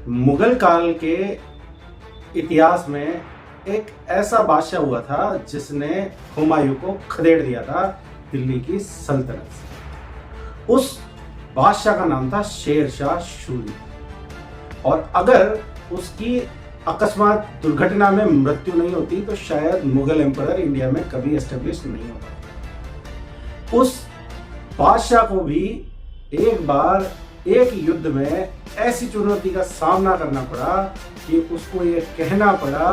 मुगल काल के इतिहास में एक ऐसा बादशाह हुआ था जिसने हुमायूं को खदेड़ दिया था दिल्ली की सल्तनत से। उस बादशाह का नाम था शेर शाह सूरी। और अगर उसकी अकस्मात दुर्घटना में मृत्यु नहीं होती तो शायद मुगल एम्परर इंडिया में कभी एस्टेब्लिश नहीं होता। उस बादशाह को भी एक बार एक युद्ध में ऐसी चुनौती का सामना करना पड़ा कि उसको ये कहना पड़ा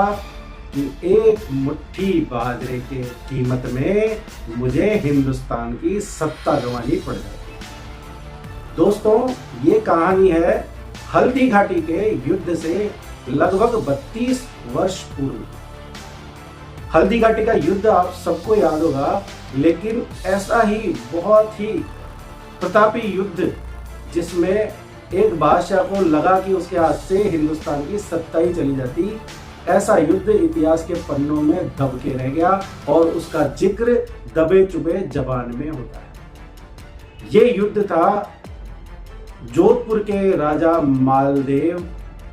कि एक मुट्ठी बाजरे के कीमत में मुझे हिंदुस्तान की सत्ता गंवानी पड़ जाती। दोस्तों, ये कहानी है हल्दी घाटी के युद्ध से लगभग 32 वर्ष पूर्व। हल्दी घाटी का युद्ध आप सबको याद होगा, लेकिन ऐसा ही बहुत ही प्रतापी युद्ध जिसमें एक बादशाह को लगा कि उसके हाथ से हिंदुस्तान की सत्ता ही चली जाती, ऐसा युद्ध इतिहास के पन्नों में दब के रह गया और उसका जिक्र दबे चुबे जबान में होता है। ये युद्ध था जोधपुर के राजा मालदेव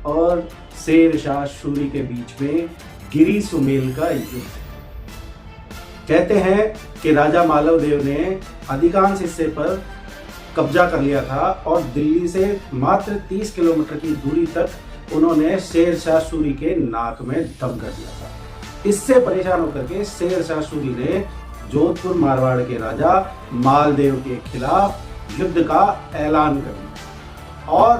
और शेर शाह सूरी के बीच में गिरी सुमेल का युद्ध। कहते हैं कि राजा मालदेव ने अधिकांश हिस्से पर कब्जा कर लिया था और दिल्ली से मात्र 30 किलोमीटर की दूरी तक उन्होंने शेर शाह सूरी के नाक में दम कर दिया था। इससे परेशान होकर के शेर शाह सूरी ने जोधपुर मारवाड़ के राजा मालदेव के खिलाफ युद्ध का ऐलान कर दिया और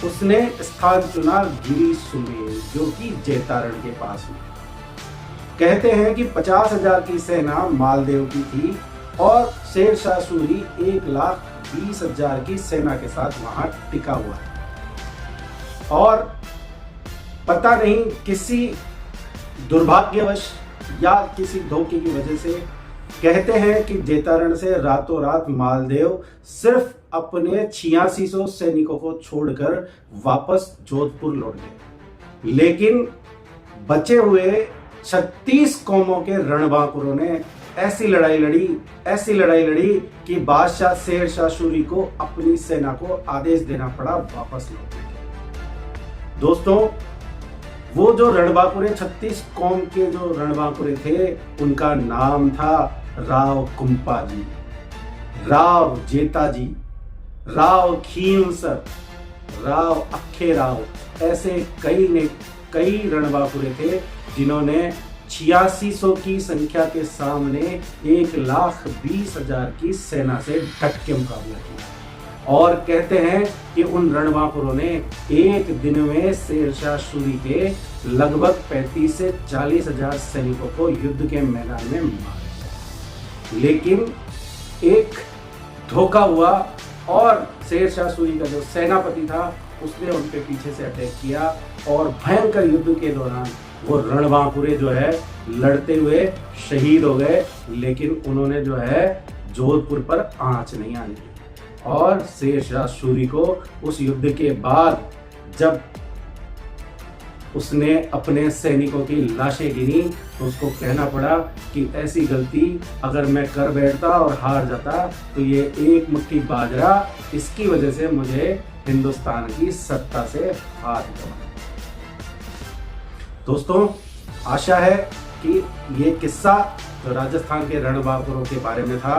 उसने स्थान चुना गिरी सुमेल, जो कि जैतारण के पास में। कहते हैं कि 50,000 की सेना मालदेव की थी और शेर शाह सूरी 1,20,000 की सेना के साथ वहां टिका हुआ है। और पता नहीं किसी दुर्भाग्यवश या किसी धोखे की वजह से कहते हैं कि जैतारण से रातों रात मालदेव सिर्फ अपने 8600 सैनिकों को छोड़कर वापस जोधपुर लौट गए। लेकिन बचे हुए 36 कौमों के रणबांकुरों ने ऐसी लड़ाई लड़ी कि बादशाह शेर शाह सूरी को अपनी सेना को आदेश देना पड़ा वापस लौटने के। दोस्तों, वो जो रणबांकुरे 36 कौम के जो रणबांकुरे थे, उनका नाम था राव कुंपा जी, राव जेता जी, राव खींवसर, राव अक्खे राव। ऐसे कई रणबांकुरे थे जिन्होंने 8600 की संख्या के सामने 1,20,000 की सेना से डट के मुकाबला किया। और कहते हैं कि उन रणबांकुरों ने एक दिन में शेर शाह सूरी के लगभग 35 से 40,000 सैनिकों को युद्ध के मैदान में मार दिया। लेकिन एक धोखा हुआ और शेर शाह सूरी का जो सेनापति था उसने उनके पीछे से अटैक किया और भयंकर युद्ध के दौरान वो रणबांकुरे जो है लड़ते हुए शहीद हो गए। लेकिन उन्होंने जो है जोधपुर पर आंच नहीं आने दी। और शेर शाह सूरी को उस युद्ध के बाद जब उसने अपने सैनिकों की लाशें गिनी तो उसको कहना पड़ा कि ऐसी गलती अगर मैं कर बैठता और हार जाता तो ये एक मुट्ठी बाजरा, इसकी वजह से मुझे हिंदुस्तान की सत्ता से हाथ धोना। दोस्तों, आशा है कि ये किस्सा जो राजस्थान के रणबांकुरों के बारे में था,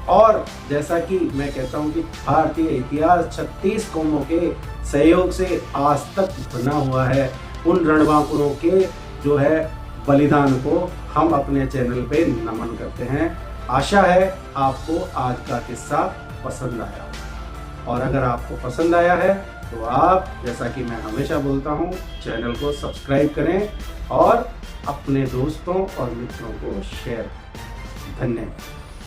और जैसा कि मैं कहता हूँ कि भारतीय इतिहास 36 कौमों के सहयोग से आज तक बना हुआ है, उन रणबांकुरों के जो है बलिदान को हम अपने चैनल पे नमन करते हैं। आशा है आपको आज का किस्सा पसंद आया, और अगर आपको पसंद आया है तो आप, जैसा कि मैं हमेशा बोलता हूँ, चैनल को सब्सक्राइब करें और अपने दोस्तों और मित्रों को शेयर करें। धन्यवाद।